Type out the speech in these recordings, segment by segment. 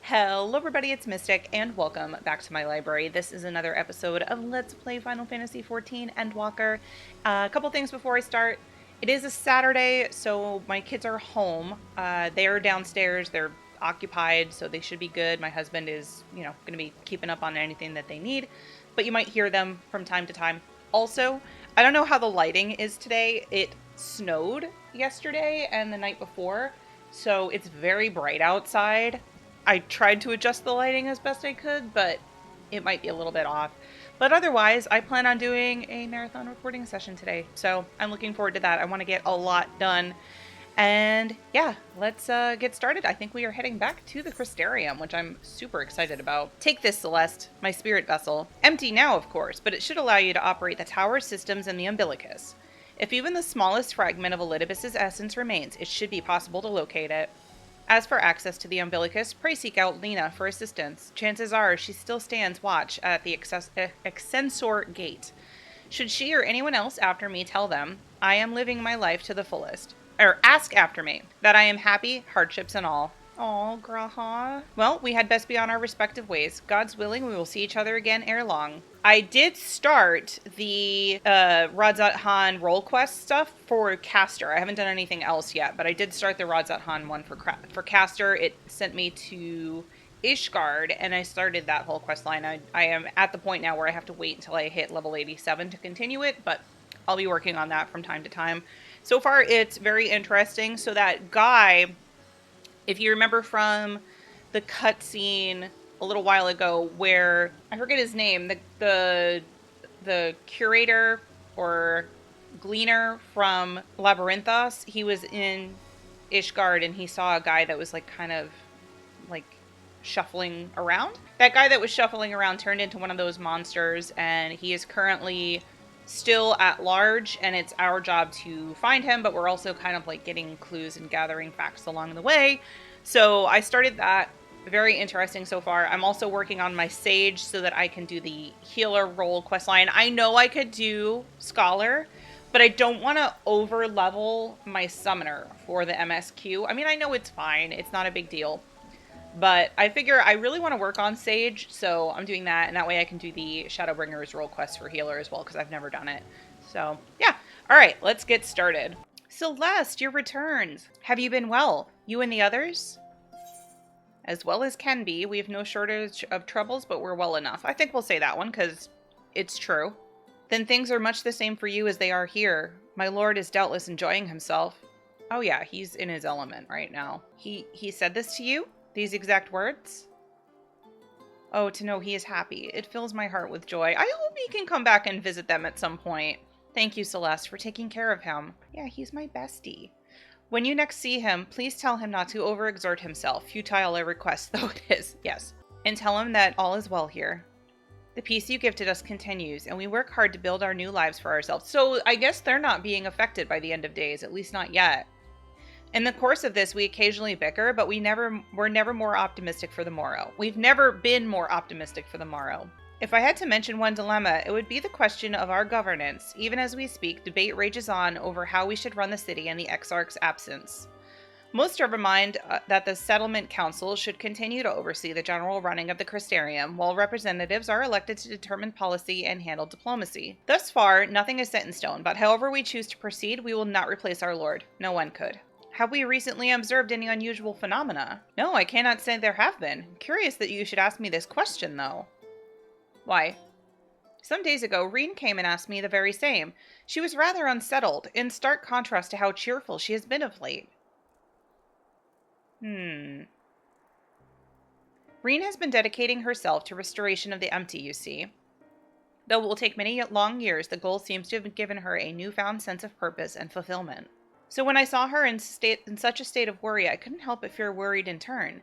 Hello everybody, it's Mystic, and welcome back to my library. This is another episode of Let's Play Final Fantasy XIV Endwalker. A couple things before I start. It is a Saturday, so my kids are home. They're downstairs, they're occupied, so they should be good. My husband is, going to be keeping up on anything that they need, but you might hear them from time to time. Also, I don't know how the lighting is today. It snowed yesterday and the night before, so it's very bright outside. I tried to adjust the lighting as best I could, but it might be a little bit off. But otherwise, I plan on doing a marathon recording session today, so I'm looking forward to that. I want to get a lot done. And yeah, let's get started. I think we are heading back to the Crystarium, which I'm super excited about. Take this, Celeste, my spirit vessel. Empty now, of course, but it should allow you to operate the tower systems and the umbilicus. If even the smallest fragment of Elidibus' essence remains, it should be possible to locate it. As for access to the umbilicus, pray seek out Lena for assistance. Chances are she still stands watch at the Extensor Gate. Should she or anyone else after me tell them, I am living my life to the fullest. Or ask after me, that I am happy, hardships and all. Aw, Graha. Well, we had best be on our respective ways. God's willing, we will see each other again ere long. I did start the Radzat Han role quest stuff for Castor. I haven't done anything else yet, but I did start the Radzat Han one for Castor. It sent me to Ishgard, and I started that whole quest line. I am at the point now where I have to wait until I hit level 87 to continue it, but I'll be working on that from time to time. So far, it's very interesting. So that guy, if you remember from the cutscene a little while ago, where I forget his name, the curator or gleaner from Labyrinthos, he was in Ishgard and he saw a guy that was like kind of like shuffling around. That guy that was shuffling around turned into one of those monsters, and he is currently still at large, and it's our job to find him, but we're also kind of like getting clues and gathering facts along the way. So I started that. Very interesting so far. I'm also working on my Sage so that I can do the healer role quest line. I know I could do Scholar, but I don't want to over level my Summoner for the MSQ. I mean, I know it's fine. It's not a big deal. But I figure I really want to work on Sage, so I'm doing that, and that way I can do the Shadowbringers role quest for healer as well, because I've never done it. So, yeah. Alright, let's get started. Celeste, your returns. Have you been well? You and the others? As well as can be. We have no shortage of troubles, but we're well enough. I think we'll say that one, because it's true. Then things are much the same for you as they are here. My lord is doubtless enjoying himself. Oh yeah, he's in his element right now. He said this to you? These exact words? Oh, to know he is happy. It fills my heart with joy. I hope he can come back and visit them at some point. Thank you, Celeste, for taking care of him. Yeah, he's my bestie. When you next see him, please tell him not to overexert himself. Futile a request, though it is. Yes. And tell him that all is well here. The peace you gifted us continues, and we work hard to build our new lives for ourselves. So I guess they're not being affected by the end of days, at least not yet. In the course of this, we occasionally bicker, but we're never more optimistic for the morrow. We've never been more optimistic for the morrow. If I had to mention one dilemma, it would be the question of our governance. Even as we speak, debate rages on over how we should run the city in the Exarch's absence. Most are of a mind that the Settlement Council should continue to oversee the general running of the Crystarium, while representatives are elected to determine policy and handle diplomacy. Thus far, nothing is set in stone, but however we choose to proceed, we will not replace our lord. No one could. Have we recently observed any unusual phenomena? No, I cannot say there have been. Curious that you should ask me this question, though. Why? Some days ago, Reen came and asked me the very same. She was rather unsettled, in stark contrast to how cheerful she has been of late. Reen has been dedicating herself to restoration of the empty, you see. Though it will take many long years, the goal seems to have given her a newfound sense of purpose and fulfillment. So when I saw her in such a state of worry, I couldn't help but feel worried in turn,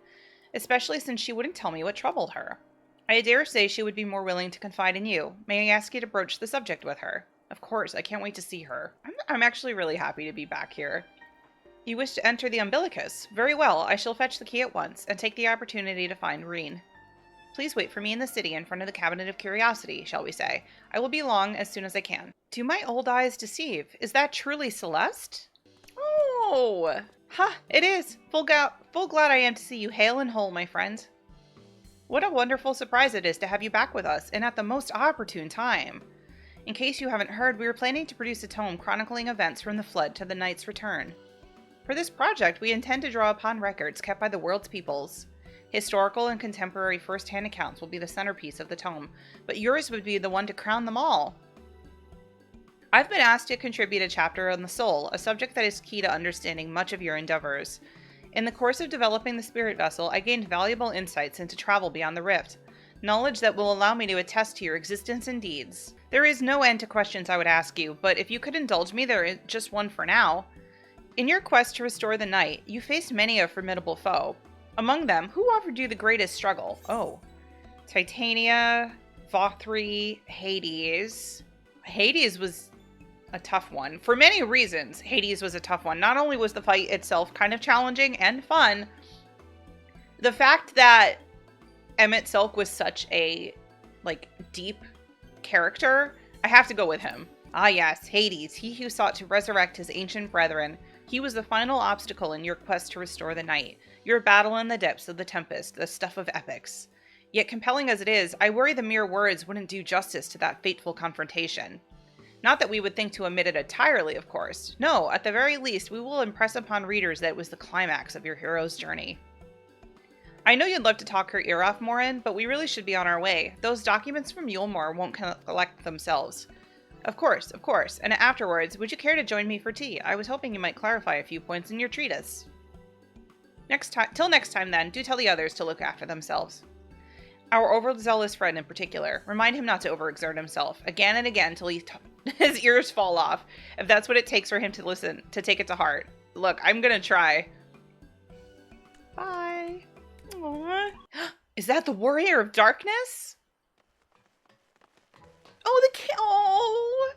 especially since she wouldn't tell me what troubled her. I dare say she would be more willing to confide in you. May I ask you to broach the subject with her? Of course, I can't wait to see her. I'm actually really happy to be back here. You wish to enter the umbilicus? Very well, I shall fetch the key at once, and take the opportunity to find Reen. Please wait for me in the city in front of the Cabinet of Curiosity, shall we say. I will be along as soon as I can. Do my old eyes deceive? Is that truly Celeste? Oh! Ha! It is! Full glad I am to see you hale and whole, my friend. What a wonderful surprise it is to have you back with us, and at the most opportune time. In case you haven't heard, we were planning to produce a tome chronicling events from the Flood to the Knight's return. For this project, we intend to draw upon records kept by the world's peoples. Historical and contemporary first-hand accounts will be the centerpiece of the tome, but yours would be the one to crown them all. I've been asked to contribute a chapter on the soul, a subject that is key to understanding much of your endeavors. In the course of developing the spirit vessel, I gained valuable insights into travel beyond the rift, knowledge that will allow me to attest to your existence and deeds. There is no end to questions I would ask you, but if you could indulge me, there is just one for now. In your quest to restore the night, you faced many a formidable foe. Among them, who offered you the greatest struggle? Oh. Titania, Vothri, Hades. Hades was a tough one. For many reasons, Hades was a tough one. Not only was the fight itself kind of challenging and fun, the fact that Emmett Silk was such a, deep character, I have to go with him. Ah yes, Hades, he who sought to resurrect his ancient brethren. He was the final obstacle in your quest to restore the night. Your battle in the depths of the tempest, the stuff of epics. Yet compelling as it is, I worry the mere words wouldn't do justice to that fateful confrontation. Not that we would think to omit it entirely, of course. No, at the very least, we will impress upon readers that it was the climax of your hero's journey. I know you'd love to talk her ear off, Morin, but we really should be on our way. Those documents from Yulemoor won't collect themselves. Of course, and afterwards, would you care to join me for tea? I was hoping you might clarify a few points in your treatise. Till next time then, do tell the others to look after themselves. Our overzealous friend in particular, remind him not to overexert himself, again and again till his ears fall off, if that's what it takes for him to listen, to take it to heart. Look, I'm gonna try. Bye. Aww. Is that the Warrior of Darkness? Oh, oh!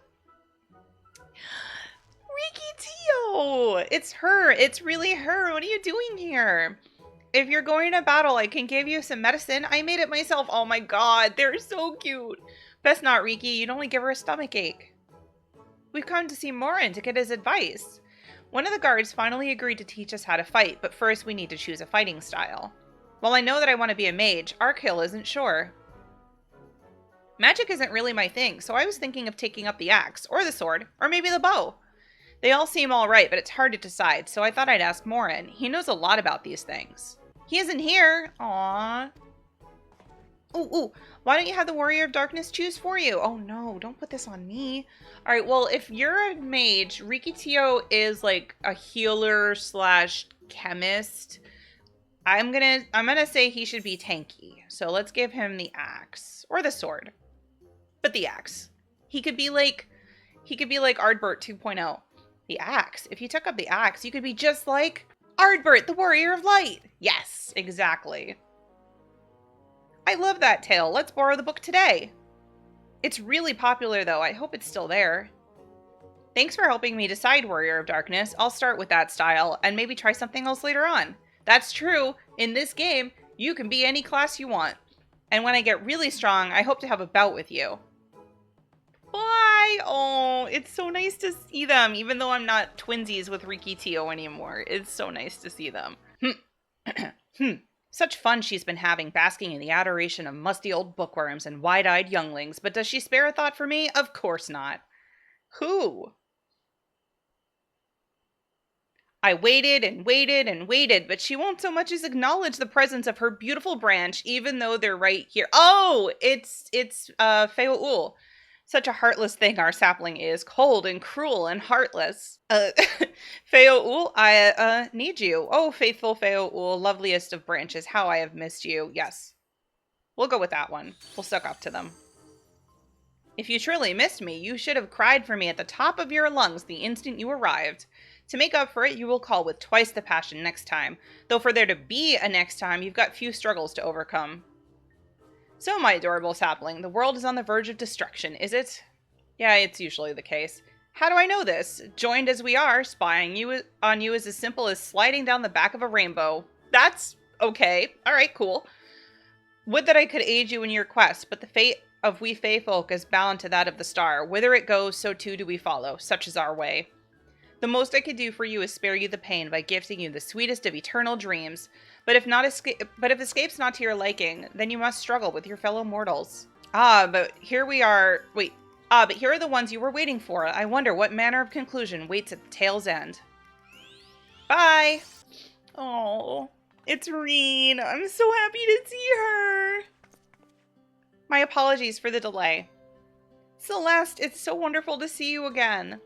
Rikki-Tio! It's her. It's really her. What are you doing here? If you're going to battle, I can give you some medicine. I made it myself. Oh my god, they're so cute. Best not, Rikki. You'd only give her a stomach ache. We've come to see Morin to get his advice. One of the guards finally agreed to teach us how to fight, but first we need to choose a fighting style. While I know that I want to be a mage, Arkhill isn't sure. Magic isn't really my thing, so I was thinking of taking up the axe, or the sword, or maybe the bow. They all seem alright, but it's hard to decide, so I thought I'd ask Morin. He knows a lot about these things. He isn't here. Aww. Ooh, why don't you have the Warrior of Darkness choose for you? Oh no, don't put this on me. Alright, well, if you're a mage, Rikki-Tio is like a healer slash chemist. I'm gonna say he should be tanky. So let's give him the axe. Or the sword. But the axe. He could be like Ardbert 2.0. The axe. If you took up the axe, you could be just like Ardbert, the Warrior of Light. Yes, exactly. I love that tale. Let's borrow the book today. It's really popular, though. I hope it's still there. Thanks for helping me decide Warrior of Darkness. I'll start with that style, and maybe try something else later on. That's true. In this game, you can be any class you want. And when I get really strong, I hope to have a bout with you. Bye! Oh, it's so nice to see them, even though I'm not twinsies with Rikki-Tio anymore. It's so nice to see them. Such fun she's been having, basking in the adoration of musty old bookworms and wide-eyed younglings, but does she spare a thought for me? Of course not. Who? I waited and waited and waited, but she won't so much as acknowledge the presence of her beautiful branch, even though they're right here. Oh, it's Feo Ul. Such a heartless thing our sapling is, cold and cruel and heartless. Feo Ul, I need you. Oh, faithful Feo Ul, loveliest of branches, how I have missed you. Yes, we'll go with that one. We'll suck up to them. If you truly missed me, you should have cried for me at the top of your lungs the instant you arrived. To make up for it, you will call with twice the passion next time. Though for there to be a next time, you've got few struggles to overcome. So, my adorable sapling, the world is on the verge of destruction, is it? Yeah, it's usually the case. How do I know this? Joined as we are, spying on you is as simple as sliding down the back of a rainbow. That's okay. Alright, cool. Would that I could aid you in your quest, but the fate of we Fey folk is bound to that of the star. Whither it goes, so too do we follow. Such is our way. The most I could do for you is spare you the pain by gifting you the sweetest of eternal dreams. But if escape's not to your liking, then you must struggle with your fellow mortals. But here we are. Wait. But here are the ones you were waiting for. I wonder what manner of conclusion waits at the tale's end. Bye! Oh, it's Reen. I'm so happy to see her. My apologies for the delay. Celeste, it's so wonderful to see you again.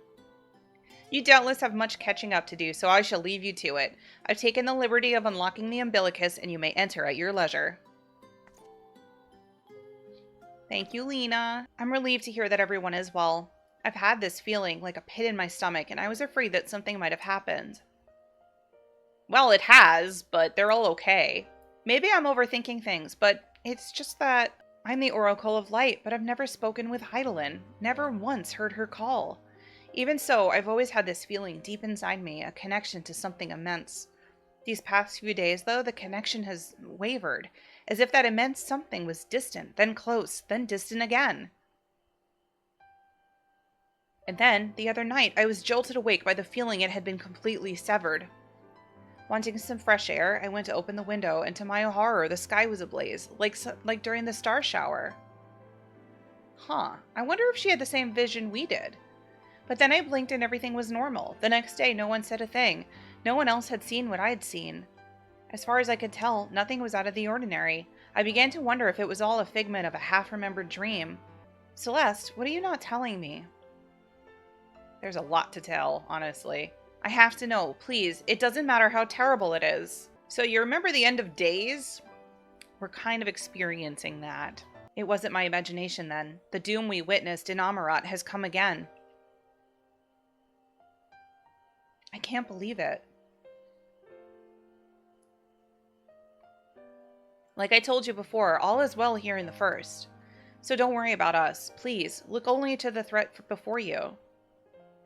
You doubtless have much catching up to do, so I shall leave you to it. I've taken the liberty of unlocking the umbilicus, and you may enter at your leisure. Thank you, Lena. I'm relieved to hear that everyone is well. I've had this feeling like a pit in my stomach, and I was afraid that something might have happened. Well, it has, but they're all okay. Maybe I'm overthinking things, but it's just that I'm the Oracle of Light, but I've never spoken with Heidelin, never once heard her call. Even so, I've always had this feeling deep inside me, a connection to something immense. These past few days, though, the connection has wavered, as if that immense something was distant, then close, then distant again. And then, the other night, I was jolted awake by the feeling it had been completely severed. Wanting some fresh air, I went to open the window, and to my horror, the sky was ablaze, like during the star shower. Huh, I wonder if she had the same vision we did. But then I blinked and everything was normal. The next day, no one said a thing. No one else had seen what I had seen. As far as I could tell, nothing was out of the ordinary. I began to wonder if it was all a figment of a half-remembered dream. Celeste, what are you not telling me? There's a lot to tell, honestly. I have to know, please. It doesn't matter how terrible it is. So you remember the end of Days? We're kind of experiencing that. It wasn't my imagination then. The doom we witnessed in Amarat has come again. I can't believe it. Like I told you before, all is well here in the First. So don't worry about us. Please, look only to the threat before you.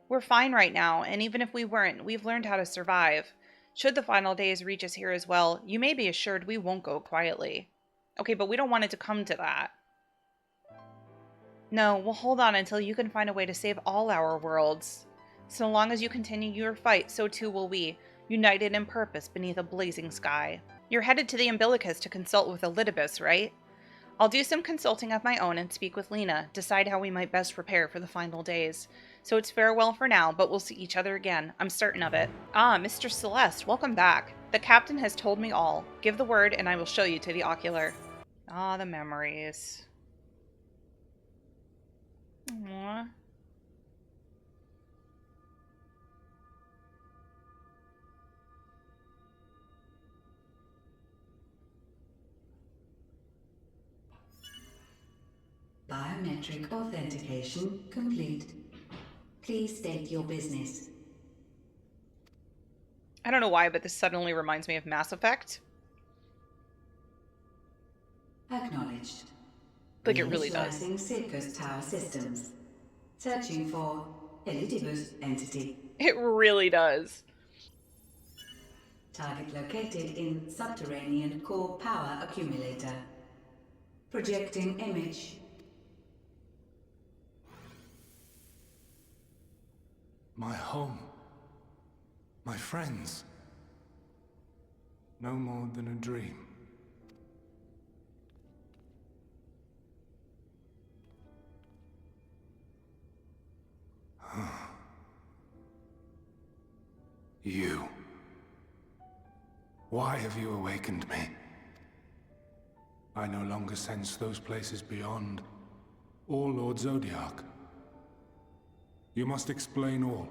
We're fine right now, and even if we weren't, we've learned how to survive. Should the final days reach us here as well, you may be assured we won't go quietly. Okay, but we don't want it to come to that. No, we'll hold on until you can find a way to save all our worlds. So long as you continue your fight, so too will we, united in purpose beneath a blazing sky. You're headed to the umbilicus to consult with Elidibus, right? I'll do some consulting of my own and speak with Lena, decide how we might best prepare for the final days. So it's farewell for now, but we'll see each other again. I'm certain of it. Ah, Mr. Celeste, welcome back. The captain has told me all. Give the word and I will show you to the ocular. Ah, the memories. Aww. Biometric authentication complete. Please state your business. I don't know why, but this suddenly reminds me of Mass Effect. Acknowledged. Like it really does. Circus Tower systems. Searching for Elidibus entity. It really does. Target located in subterranean core power accumulator. Projecting image. My home. My friends. No more than a dream. You. Why have you awakened me? I no longer sense those places beyond, or Lord Zodiac. You must explain all.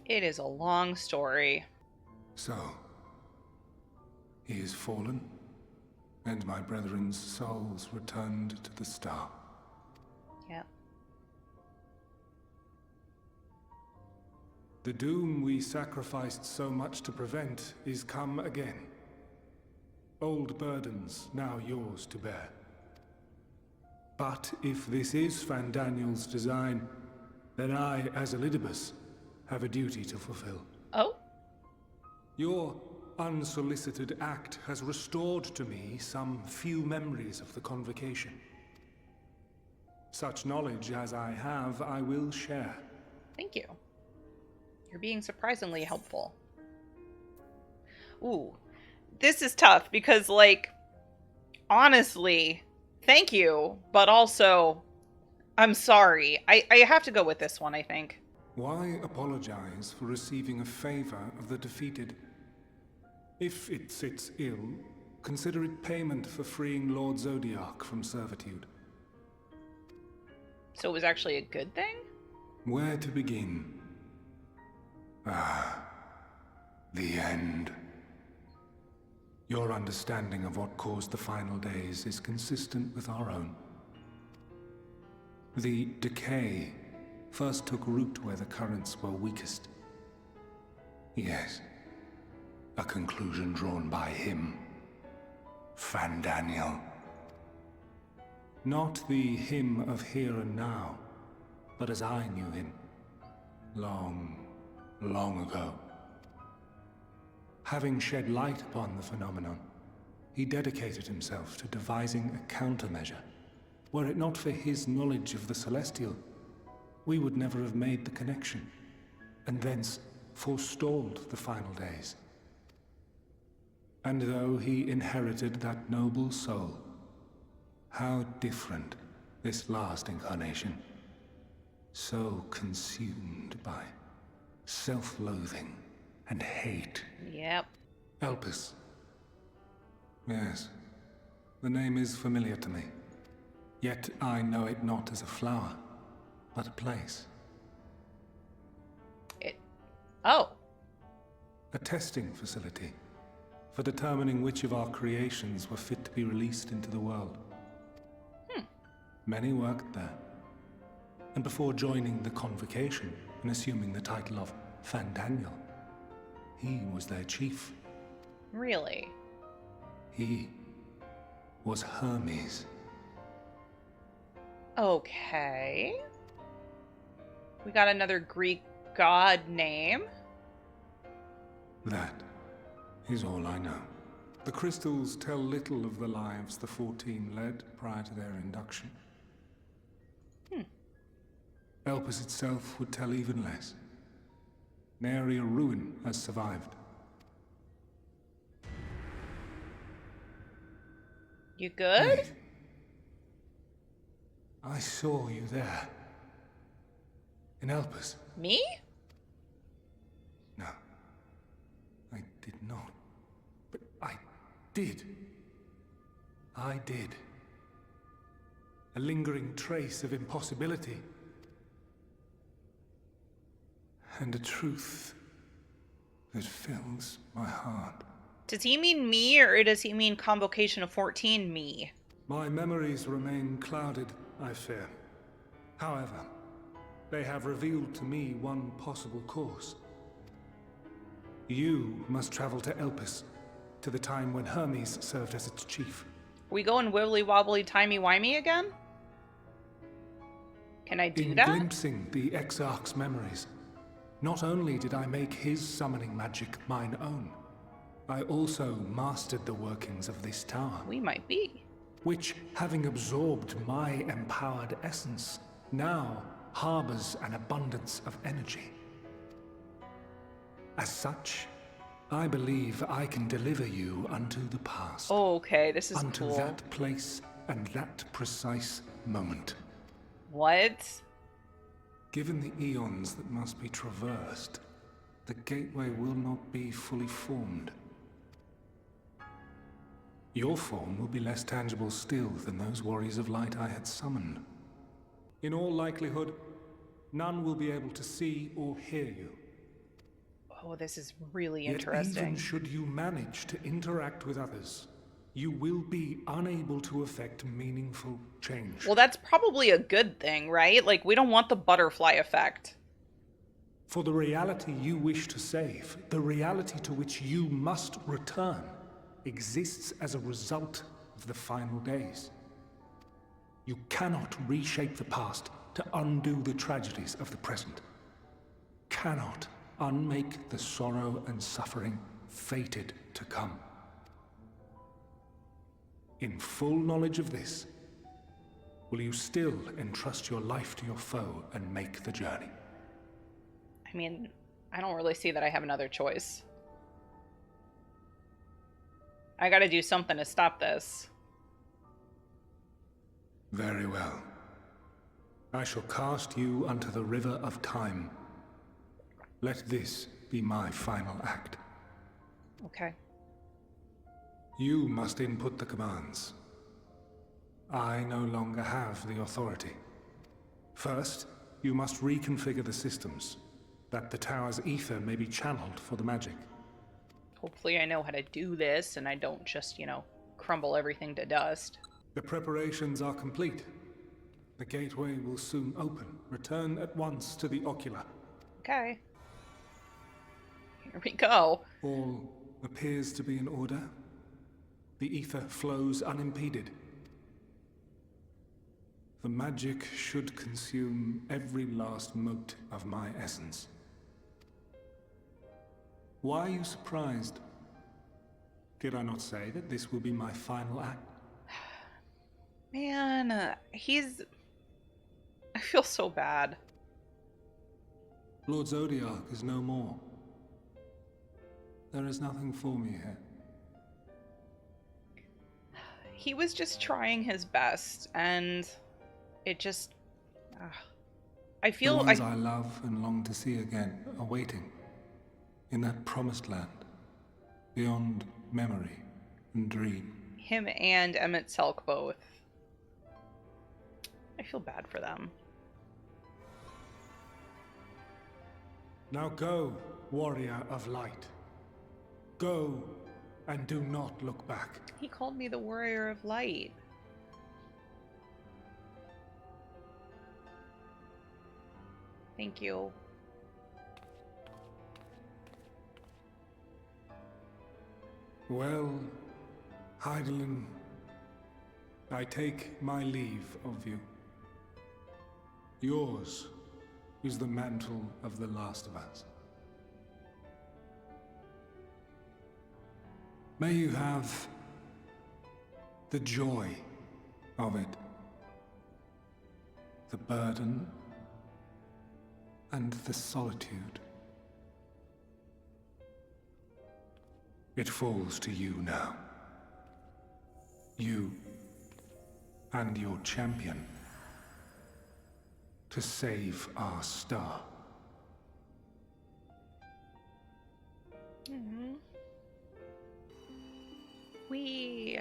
It is a long story. So, he is fallen, and my brethren's souls returned to the star. Yeah. The doom we sacrificed so much to prevent is come again. Old burdens now yours to bear. But if this is Fandaniel's design, then I, as Elidibus, have a duty to fulfill. Oh? Your unsolicited act has restored to me some few memories of the convocation. Such knowledge as I have, I will share. Thank you. You're being surprisingly helpful. Ooh. this is tough because, like, honestly, thank you, but also, I'm sorry. I have to go with this one, I think. Why apologize for receiving a favor of the defeated? If it sits ill, consider it payment for freeing Lord Zodiac from servitude. So it was actually a good thing? Where to begin? The end. Your understanding of what caused the final days is consistent with our own. The decay first took root where the currents were weakest. Yes, a conclusion drawn by him, Fandaniel. Not the him of here and now, but as I knew him, long, long ago. Having shed light upon the phenomenon, he dedicated himself to devising a countermeasure. Were it not for his knowledge of the Celestial, we would never have made the connection, and thence forestalled the final days. And though he inherited that noble soul, how different this last incarnation, so consumed by self-loathing and hate. Yep. Elpis. Yes, the name is familiar to me. Yet I know it not as a flower, but a place. Oh. A testing facility for determining which of our creations were fit to be released into the world. Many worked there. And before joining the convocation and assuming the title of Fandaniel, he was their chief. Really? He was Hermes. Okay. We got another Greek god name. That is all I know. The crystals tell little of the lives the 14 led prior to their induction. Elpis itself would tell even less. Nary a ruin has survived. You good? Wait. I saw you there. In Elpis. Me? No. I did not. But I did. I did. A lingering trace of impossibility. And a truth that fills my heart. Does he mean me, or does he mean Convocation of 14 me? My memories remain clouded, I fear. However, they have revealed to me one possible course. You must travel to Elpis, to the time when Hermes served as its chief. We going Wibbly Wobbly Timey Wimey again? Can I do that? In glimpsing the Exarch's memories, not only did I make his summoning magic mine own, I also mastered the workings of this tower. We might be. Which, having absorbed my empowered essence, now harbors an abundance of energy. As such, I believe I can deliver you unto the past. Oh, okay, this is unto cool. that place and that precise moment. What? Given the eons that must be traversed, the gateway will not be fully formed. Your form will be less tangible still than those warriors of light I had summoned. In all likelihood, none will be able to see or hear you. Oh, this is really Yet interesting. even should you manage to interact with others, you will be unable to effect meaningful change. Well, that's probably a good thing, right? Like, we don't want the butterfly effect. For the reality you wish to save, the reality to which you must return, exists as a result of the final days. You cannot reshape the past to undo the tragedies of the present. Cannot unmake the sorrow and suffering fated to come. In full knowledge of this, will you still entrust your life to your foe and make the journey? I mean, I don't really see that I have another choice. I gotta do something to stop this. Very well. I shall cast you unto the river of time. Let this be my final act. Okay. You must input the commands. I no longer have the authority. First, you must reconfigure the systems, that the tower's ether may be channeled for the magic. Hopefully I know how to do this and I don't just, crumble everything to dust. The preparations are complete. The gateway will soon open. Return at once to the ocular. Okay. Here we go. All appears to be in order. The ether flows unimpeded. The magic should consume every last mote of my essence. Why are you surprised? Did I not say that this will be my final act? Man, I feel so bad. Lord Zodiac is no more. There is nothing for me here. He was just trying his best, and it just... I feel... The ones I love and long to see again are waiting. In that promised land. Beyond memory and dream. Him and Emmett Selk both. I feel bad for them. Now go, warrior of light. Go, and do not look back. He called me the warrior of light. Thank you. Well, Heidelin, I take my leave of you. Yours is the mantle of the last of us. May you have the joy of it, the burden, and the solitude. It falls to you now. You and your champion to save our star. Mm-hmm. Wee.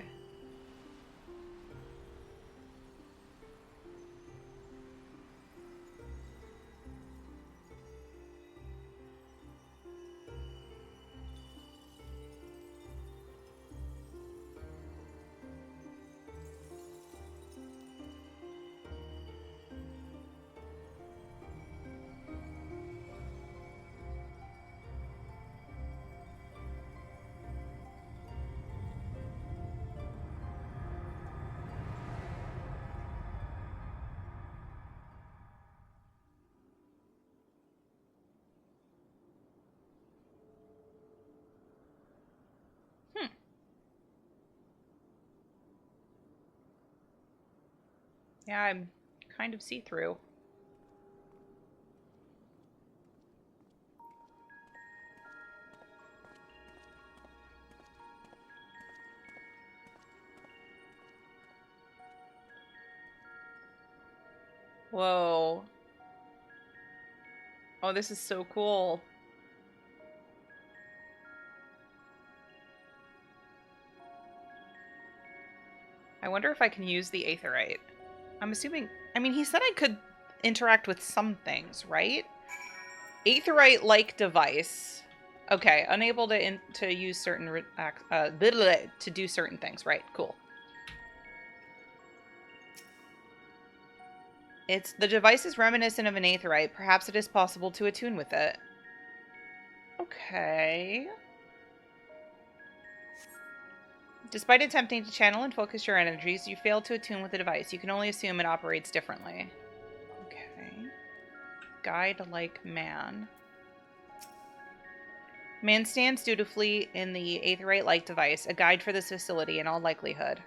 Yeah, I'm kind of see-through. Whoa. Oh, this is so cool. I wonder if I can use the Aetherite. I'm assuming... I mean, he said I could interact with some things, right? Aetherite-like device. Okay, unable to use certain... to do certain things. Right, cool. The device is reminiscent of an Aetherite. Perhaps it is possible to attune with it. Okay. Despite attempting to channel and focus your energies, you fail to attune with the device. You can only assume it operates differently. Okay. Guide like man. Man stands dutifully in the Aetherite-like device, a guide for this facility in all likelihood.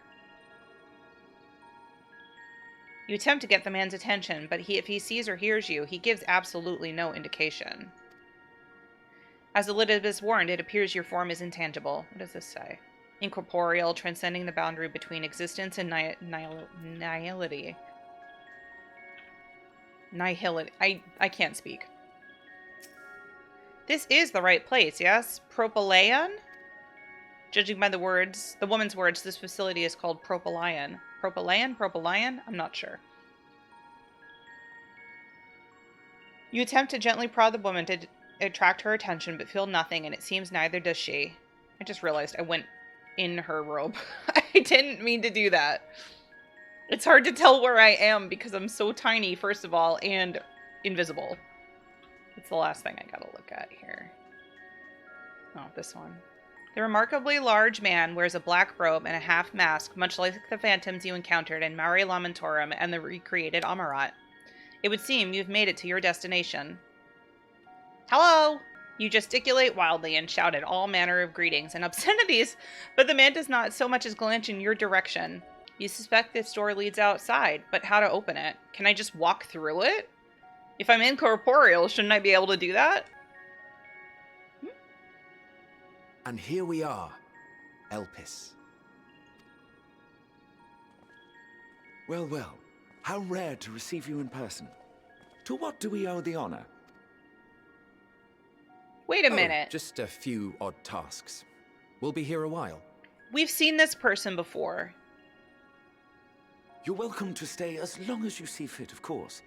You attempt to get the man's attention, but if he sees or hears you, he gives absolutely no indication. As Elidibus warned, it appears your form is intangible. What does this say? Incorporeal, transcending the boundary between existence and nihility. Nihility. I can't speak. This is the right place, yes? Propylaeon? Judging by the woman's words, this facility is called Propylaeon. Propylaeon? Propylaeon? I'm not sure. You attempt to gently prod the woman to attract her attention, but feel nothing, and it seems neither does she. I just realized I went in her robe. I didn't mean to do that. It's hard to tell where I am because I'm so tiny, first of all, and invisible. That's the last thing I gotta look at here. Oh, this one. The remarkably large man wears a black robe and a half mask, much like the phantoms you encountered in Mare Lamentorum and the recreated Amarat. It would seem you've made it to your destination. Hello! You gesticulate wildly and shout at all manner of greetings and obscenities, but the man does not so much as glance in your direction. You suspect this door leads outside, but how to open it? Can I just walk through it? If I'm incorporeal, shouldn't I be able to do that? And here we are, Elpis. Well, well, how rare to receive you in person. To what do we owe the honor? Wait a minute. Just a few odd tasks. We'll be here a while. We've seen this person before. You're welcome to stay as long as you see fit, of course.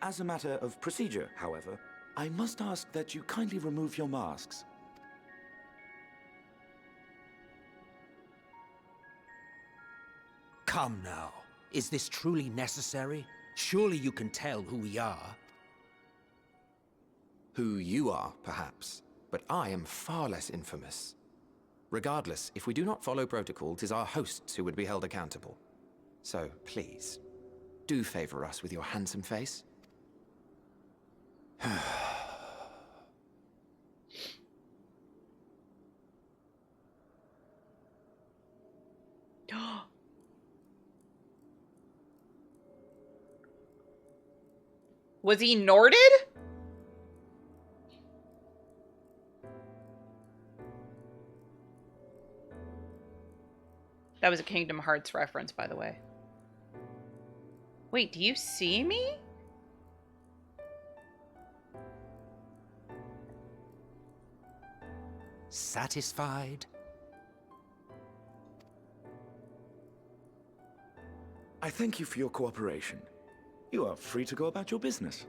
As a matter of procedure, however, I must ask that you kindly remove your masks. Come now. Is this truly necessary? Surely you can tell who we are. Who you are, perhaps, but I am far less infamous. Regardless, if we do not follow protocol, 'tis our hosts who would be held accountable. So, please, do favor us with your handsome face. Was he Norded? That was a Kingdom Hearts reference, by the way. Wait, do you see me? Satisfied? I thank you for your cooperation. You are free to go about your business.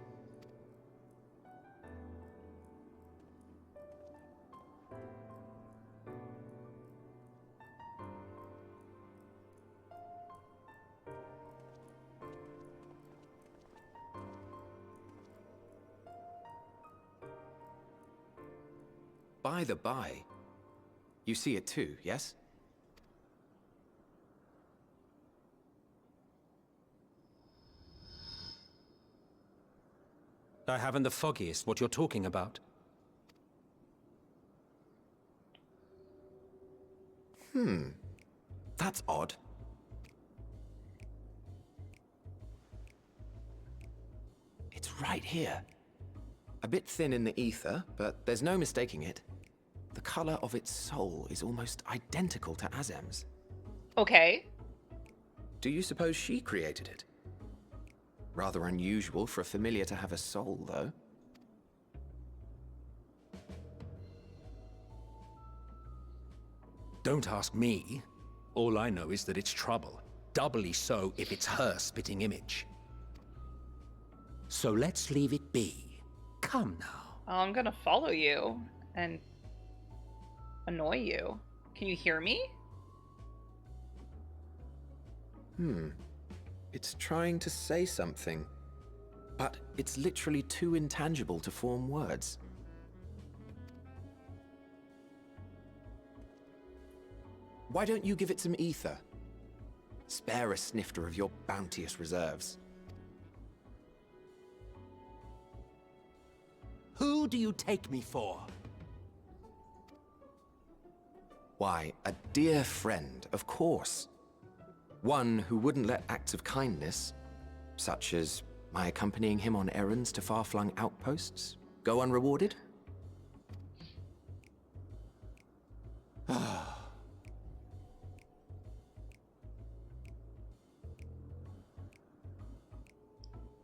By the by, you see it too, yes? I haven't the foggiest what you're talking about. That's odd. It's right here. A bit thin in the ether, but there's no mistaking it. The color of its soul is almost identical to Azem's. Okay. Do you suppose she created it? Rather unusual for a familiar to have a soul, though. Don't ask me. All I know is that it's trouble. Doubly so if it's her spitting image. So let's leave it be. Come now. I'm gonna follow you and annoy you. Can you hear me? It's trying to say something, but it's literally too intangible to form words. Why don't you give it some ether? Spare a snifter of your bounteous reserves. Who do you take me for? Why, a dear friend, of course. One who wouldn't let acts of kindness, such as my accompanying him on errands to far-flung outposts, go unrewarded?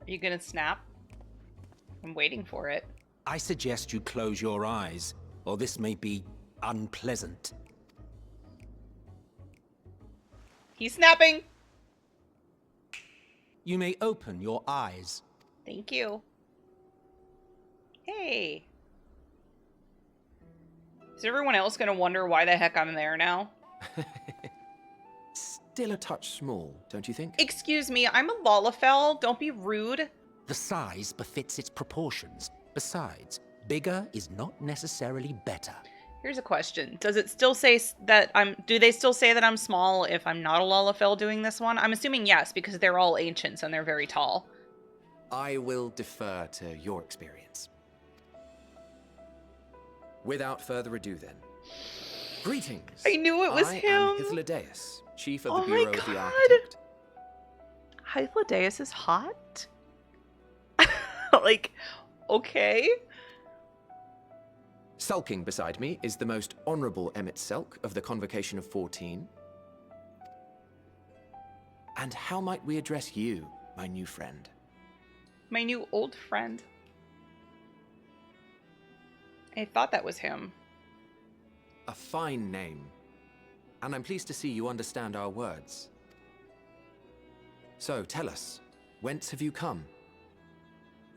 Are you gonna snap? I'm waiting for it. I suggest you close your eyes, or this may be unpleasant. He's snapping! You may open your eyes. Thank you. Hey. Is everyone else gonna wonder why the heck I'm there now? Still a touch small, don't you think? Excuse me, I'm a Lalafell. Don't be rude. The size befits its proportions. Besides, bigger is not necessarily better. Here's a question. Does it still say that do they still say that I'm small if I'm not a Lalafell doing this one? I'm assuming yes, because they're all ancients and they're very tall. I will defer to your experience. Without further ado then. Greetings. I knew it was I him. am Elidibus, Chief of the Oh Bureau my of the God. Architect. Hythlodaeus is hot? Like, okay. Sulking beside me is the most honorable Emmet Selk of the Convocation of 14. And how might we address you, my new friend? My new old friend. I thought that was him. A fine name. And I'm pleased to see you understand our words. So, tell us, whence have you come?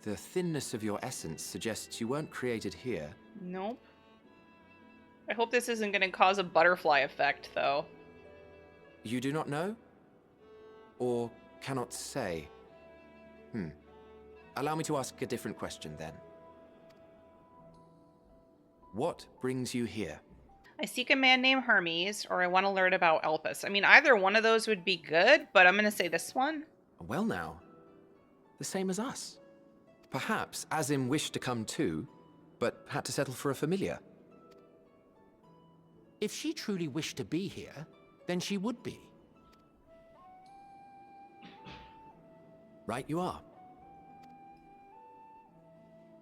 The thinness of your essence suggests you weren't created here. Nope. I hope this isn't going to cause a butterfly effect, though. You do not know? Or cannot say? Allow me to ask a different question then. What brings you here? I seek a man named Hermes, or I want to learn about Elpis. I mean, either one of those would be good, but I'm going to say this one. Well now, the same as us. Perhaps Azim wished to come too, but had to settle for a familiar. If she truly wished to be here, then she would be. Right you are.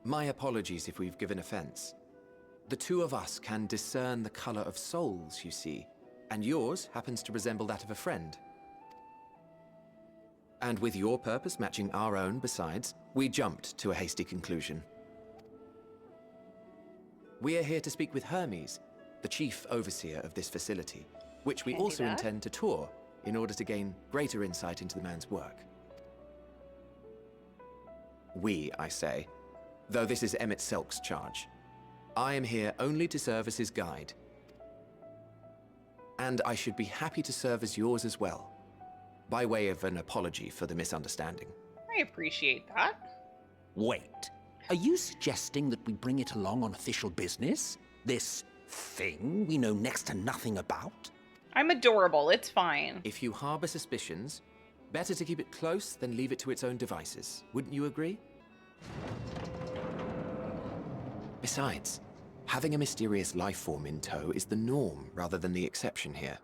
My apologies if we've given offense. The two of us can discern the color of souls, you see, and yours happens to resemble that of a friend. And with your purpose matching our own besides, we jumped to a hasty conclusion. We are here to speak with Hermes, the chief overseer of this facility, which we Can't do also that. intend to tour in order to gain greater insight into the man's work. We, I say, though this is Emmet Selk's charge. I am here only to serve as his guide. And I should be happy to serve as yours as well, by way of an apology for the misunderstanding. I appreciate that. Wait, are you suggesting that we bring it along on official business? This thing we know next to nothing about? I'm adorable. It's fine. If you harbor suspicions, better to keep it close than leave it to its own devices. Wouldn't you agree? Besides, having a mysterious life form in tow is the norm rather than the exception here.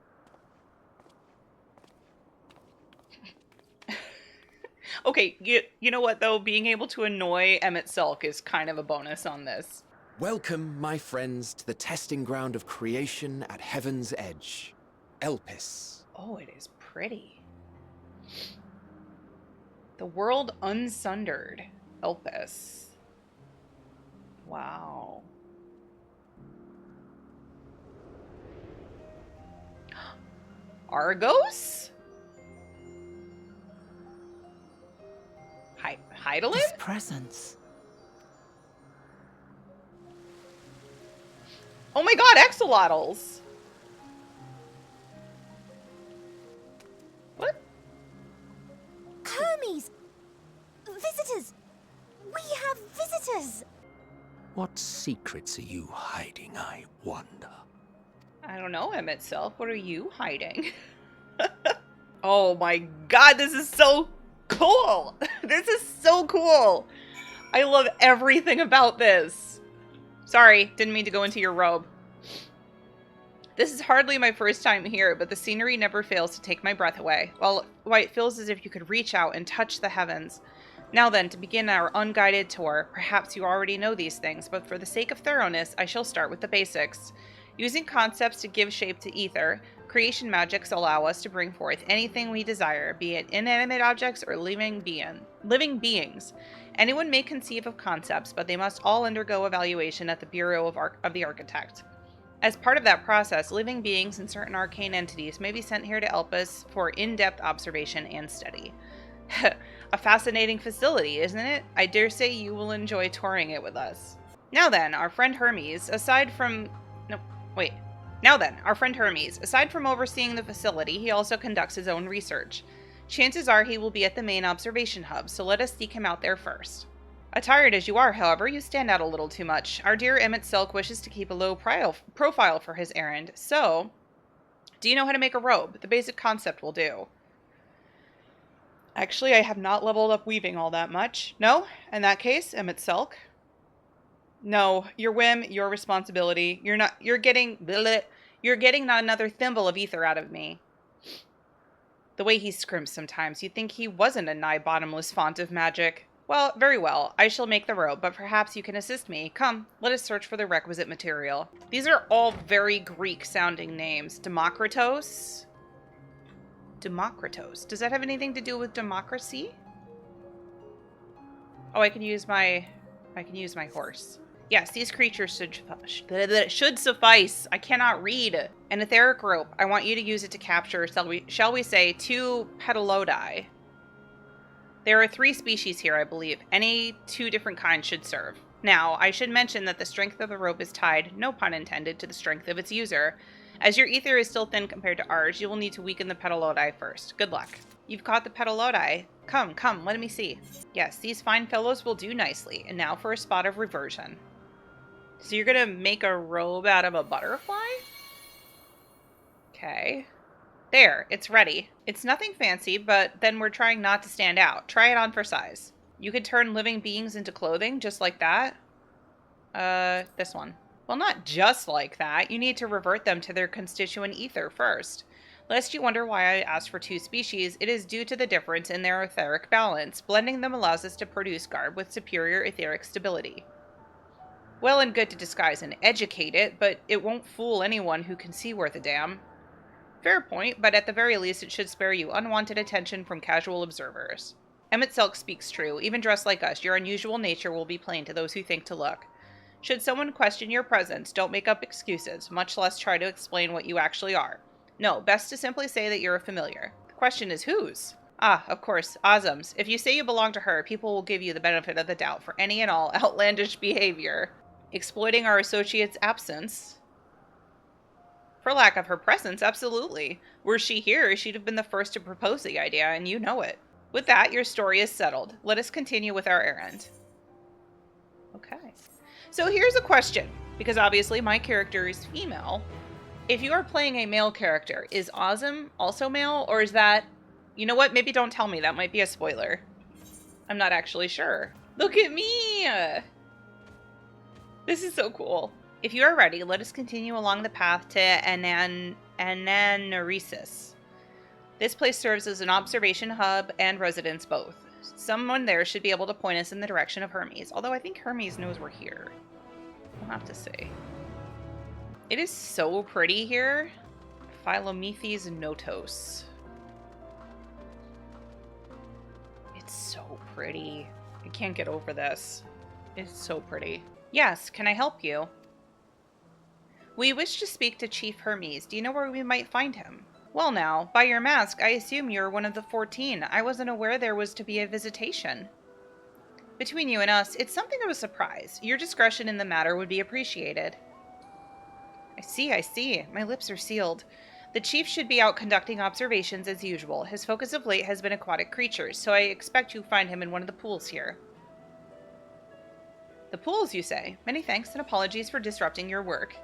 Okay, you know what, though? Being able to annoy Emmet Selk is kind of a bonus on this. Welcome, my friends, to the testing ground of creation at Heaven's Edge. Elpis. Oh, it is pretty. The world unsundered. Elpis. Wow. Argos? Heidelin? His presence. Oh my god, axolotls! What? Hermes! Visitors! We have visitors! What secrets are you hiding, I wonder? I don't know, Emmet Self. What are you hiding? Oh my god, this is so cool! This is so cool! I love everything about this. Sorry, didn't mean to go into your robe. This is hardly my first time here, but the scenery never fails to take my breath away. Well, why it feels as if you could reach out and touch the heavens. Now then, to begin our unguided tour, perhaps you already know these things, but for the sake of thoroughness, I shall start with the basics. Using concepts to give shape to ether, Creation magics allow us to bring forth anything we desire, be it inanimate objects or living beings. Anyone may conceive of concepts, but they must all undergo evaluation at the Bureau of the Architect. As part of that process, living beings and certain arcane entities may be sent here to Elpis for in-depth observation and study. A fascinating facility, isn't it? I dare say you will enjoy touring it with us. Now then, our friend Hermes, aside from overseeing the facility, he also conducts his own research. Chances are he will be at the main observation hub, so let us seek him out there first. Attired as you are, however, you stand out a little too much. Our dear Emmett Silk wishes to keep a low profile for his errand, so... Do you know how to make a robe? The basic concept will do. Actually, I have not leveled up weaving all that much. No? In that case, Emmett Silk. No, your whim, your responsibility. You're getting not another thimble of ether out of me. The way he scrimps sometimes, you'd think he wasn't a nigh bottomless font of magic. Well, very well. I shall make the robe, but perhaps you can assist me. Come, let us search for the requisite material. These are all very Greek-sounding names. Democritos? Democritos. Does that have anything to do with democracy? Oh, I can use my horse. Yes, these creatures should suffice. I cannot read. An etheric rope. I want you to use it to capture, shall we say, 2 petalodi. There are 3 species here, I believe. Any 2 different kinds should serve. Now, I should mention that the strength of the rope is tied, no pun intended, to the strength of its user. As your ether is still thin compared to ours, you will need to weaken the petalodi first. Good luck. You've caught the petalodi. Come, let me see. Yes, these fine fellows will do nicely. And now for a spot of reversion. So you're gonna make a robe out of a butterfly? Okay. There, it's ready. It's nothing fancy, but then we're trying not to stand out. Try it on for size. You could turn living beings into clothing, just like that. This one. Well, not just like that. You need to revert them to their constituent ether first. Lest you wonder why I asked for 2 species, it is due to the difference in their etheric balance. Blending them allows us to produce garb with superior etheric stability. Well and good to disguise and educate it, but it won't fool anyone who can see worth a damn. Fair point, but at the very least it should spare you unwanted attention from casual observers. Emmett Silk speaks true. Even dressed like us, your unusual nature will be plain to those who think to look. Should someone question your presence, don't make up excuses, much less try to explain what you actually are. No, best to simply say that you're a familiar. The question is whose? Ah, of course, Ozum's. If you say you belong to her, people will give you the benefit of the doubt for any and all outlandish behavior. Exploiting our associate's absence. For lack of her presence, absolutely. Were she here, she'd have been the first to propose the idea, and you know it. With that, your story is settled. Let us continue with our errand. Okay. So here's a question, because obviously my character is female. If you are playing a male character, is Ozum also male, or is that... You know what? Maybe don't tell me. That might be a spoiler. I'm not actually sure. Look at me! This is so cool. If you are ready, let us continue along the path to Ananaresis. This place serves as an observation hub and residence both. Someone there should be able to point us in the direction of Hermes, although I think Hermes knows we're here. We'll have to see. It is so pretty here. Philomethes Notos. It's so pretty. I can't get over this. It's so pretty. Yes, can I help you? We wish to speak to Chief Hermes. Do you know where we might find him? Well now, by your mask, I assume you're one of the 14. I wasn't aware there was to be a visitation. Between you and us, it's something of a surprise. Your discretion in the matter would be appreciated. I see. My lips are sealed. The chief should be out conducting observations as usual. His focus of late has been aquatic creatures, so I expect you'll find him in one of the pools here. The pools, you say? Many thanks and apologies for disrupting your work.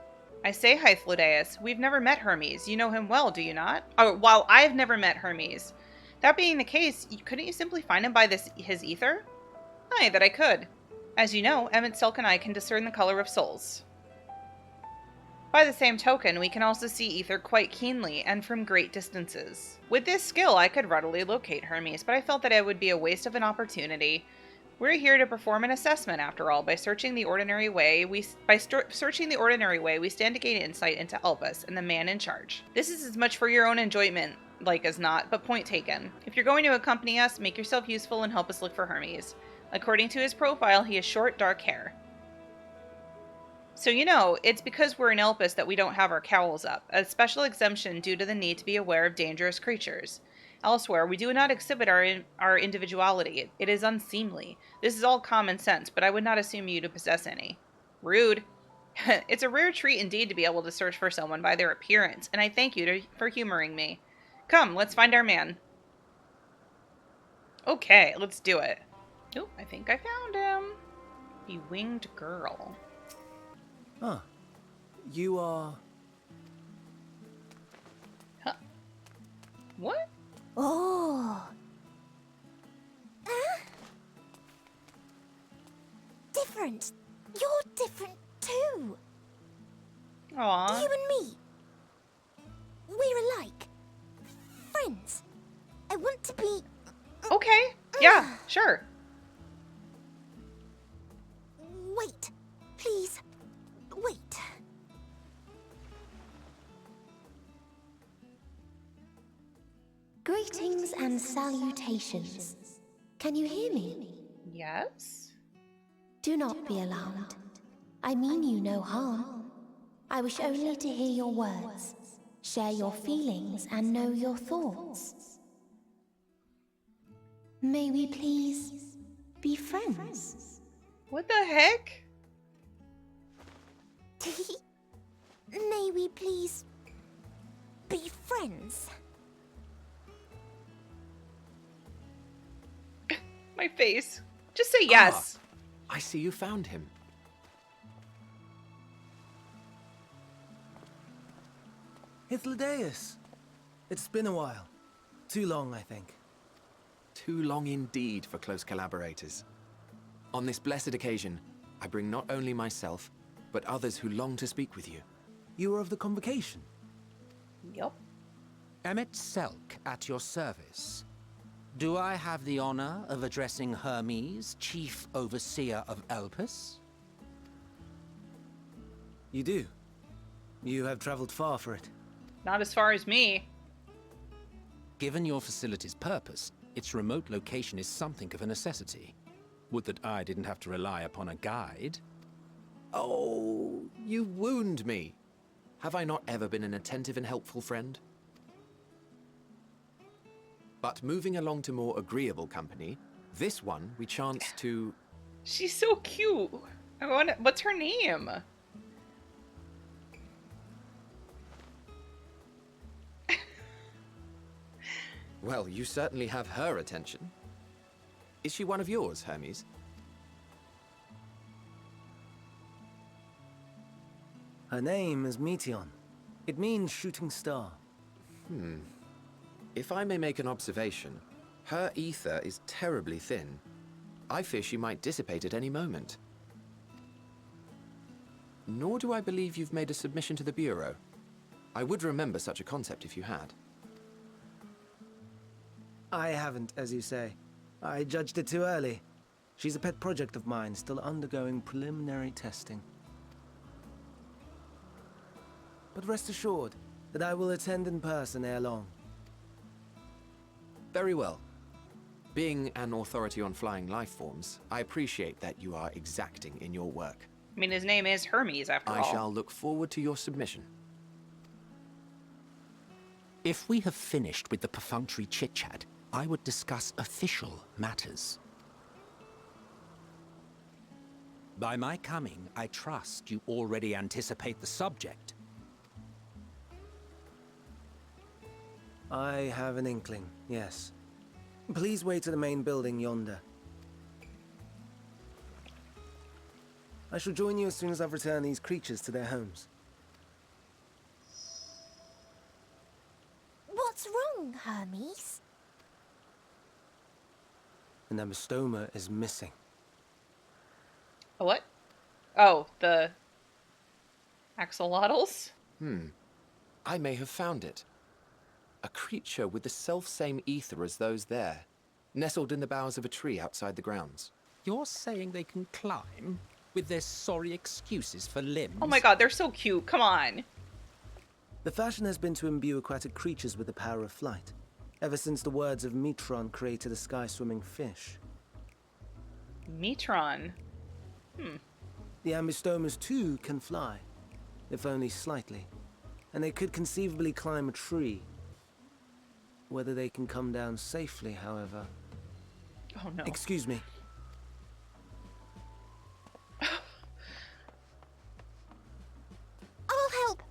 I say, Hythlodaeus, we've never met Hermes. You know him well, do you not? Oh, while I've never met Hermes. That being the case, couldn't you simply find him by his ether? Aye, that I could. As you know, Emmett Silk and I can discern the color of souls. By the same token, we can also see ether quite keenly and from great distances. With this skill, I could readily locate Hermes, but I felt that it would be a waste of an opportunity. We're here to perform an assessment, after all. By searching the ordinary way, we stand to gain insight into Elpis and the man in charge. This is as much for your own enjoyment, like as not, but point taken. If you're going to accompany us, make yourself useful and help us look for Hermes. According to his profile, he has short, dark hair. So it's because we're in Elpis that we don't have our cowls up, a special exemption due to the need to be aware of dangerous creatures. Elsewhere, we do not exhibit our individuality. It is unseemly. This is all common sense, but I would not assume you to possess any. Rude. It's a rare treat indeed to be able to search for someone by their appearance, and I thank you for humoring me. Come, let's find our man. Okay, let's do it. Oh, I think I found him. The winged girl. Ah, you are... Huh. What? Oh. Different. You're different too. Aww. You and me. We're alike. Friends. I want to be... Okay. Yeah, sure. Wait. Please. Wait. Greetings and salutations. Can you hear me? Yes? Do not be alarmed. I mean you no harm. I wish only to hear your words, share your feelings, and know your thoughts. May we please be friends? What the heck? May we please be friends? My face. Just say yes. I see you found him. Elidibus. It's been a while. Too long, I think. Too long indeed for close collaborators. On this blessed occasion, I bring not only myself, but others who long to speak with you. You are of the convocation? Yup. Emmet Selk at your service. Do I have the honor of addressing Hermes, Chief Overseer of Elpis? You do. You have traveled far for it. Not as far as me. Given your facility's purpose, its remote location is something of a necessity. Would that I didn't have to rely upon a guide. Oh, you wound me. Have I not ever been an attentive and helpful friend? But moving along to more agreeable company, this one we chance to... She's so cute. What's her name? Well, you certainly have her attention. Is she one of yours, Hermes? Her name is Meteion. It means shooting star. If I may make an observation, her ether is terribly thin. I fear she might dissipate at any moment. Nor do I believe you've made a submission to the Bureau. I would remember such a concept if you had. I haven't, as you say. I judged it too early. She's a pet project of mine, still undergoing preliminary testing. But rest assured that I will attend in person ere long. Very well. Being an authority on flying life forms, I appreciate that you are exacting in your work. I mean, his name is Hermes, after all. I shall look forward to your submission. If we have finished with the perfunctory chit-chat, I would discuss official matters. By my coming, I trust you already anticipate the subject. I have an inkling, yes. Please wait to the main building yonder. I shall join you as soon as I've returned these creatures to their homes. What's wrong, Hermes? The Nemostoma is missing. A what? Oh, the axolotls? I may have found it. A creature with the self-same ether as those there, nestled in the boughs of a tree outside the grounds. You're saying they can climb with their sorry excuses for limbs? Oh my god, they're so cute. Come on. The fashion has been to imbue aquatic creatures with the power of flight, ever since the words of Metron created a sky-swimming fish. Metron. The Ambistomas too can fly, if only slightly, and they could conceivably climb a tree. Whether they can come down safely, however... Oh no. Excuse me. I'll help.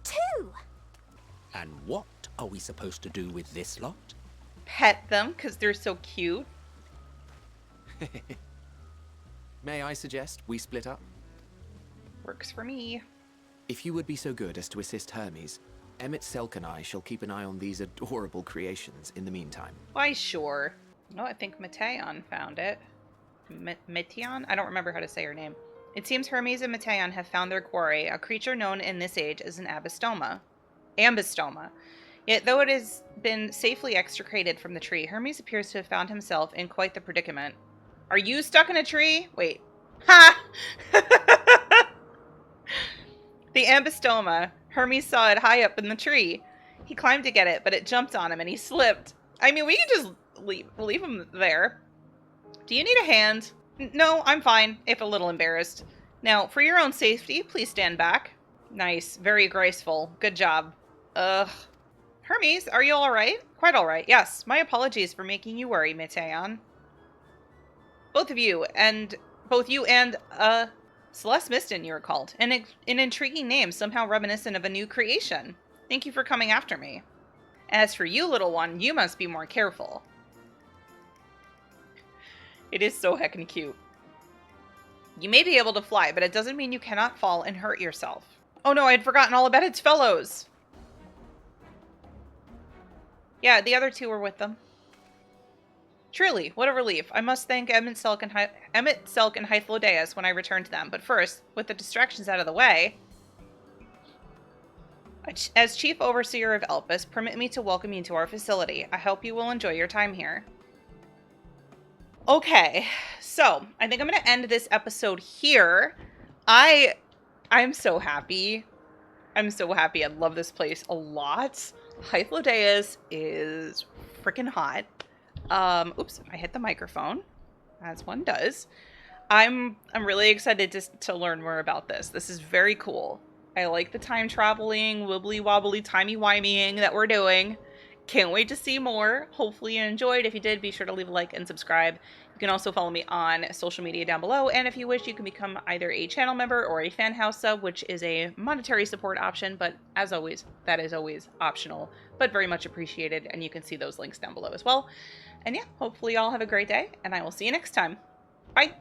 Too. And what are we supposed to do with this lot? Pet them, because they're so cute. May I suggest we split up? Works for me. If you would be so good as to assist Hermes, Emmett, Selk, and I shall keep an eye on these adorable creations in the meantime. Why, sure. Oh, I think Meteion found it. Meteion? I don't remember how to say her name. It seems Hermes and Meteion have found their quarry, a creature known in this age as an Ambistoma. Yet, though it has been safely extricated from the tree, Hermes appears to have found himself in quite the predicament. Are you stuck in a tree? Wait. Ha! The Ambistoma. Hermes saw it high up in the tree. He climbed to get it, but it jumped on him and he slipped. I mean, we can just leave him there. Do you need a hand? No, I'm fine, if a little embarrassed. Now, for your own safety, please stand back. Nice. Very graceful. Good job. Ugh. Hermes, are you alright? Quite alright. Yes. My apologies for making you worry, Meteion. Both you and Celeste Miston, you were called. An intriguing name, somehow reminiscent of a new creation. Thank you for coming after me. As for you, little one, you must be more careful. It is so heckin' cute. You may be able to fly, but it doesn't mean you cannot fall and hurt yourself. Oh no, I had forgotten all about its fellows. Yeah, the other two were with them. Truly, what a relief. I must thank Emmett, Selk, and Hythlodeus when I return to them. But first, with the distractions out of the way, as Chief Overseer of Elpis, permit me to welcome you to our facility. I hope you will enjoy your time here. Okay, so I think I'm going to end this episode here. I'm so happy. I'm so happy. I love this place a lot. Hythlodeus is freaking hot. Oops, I hit the microphone, as one does. I'm really excited to learn more about this. This is very cool. I like the time traveling, wibbly wobbly, timey wimeying that we're doing. Can't wait to see more. Hopefully you enjoyed. If you did, be sure to leave a like and subscribe. You can also follow me on social media down below. And if you wish, you can become either a channel member or a fan house sub, which is a monetary support option. But as always, that is always optional, but very much appreciated. And you can see those links down below as well. And yeah, hopefully you all have a great day, and I will see you next time. Bye!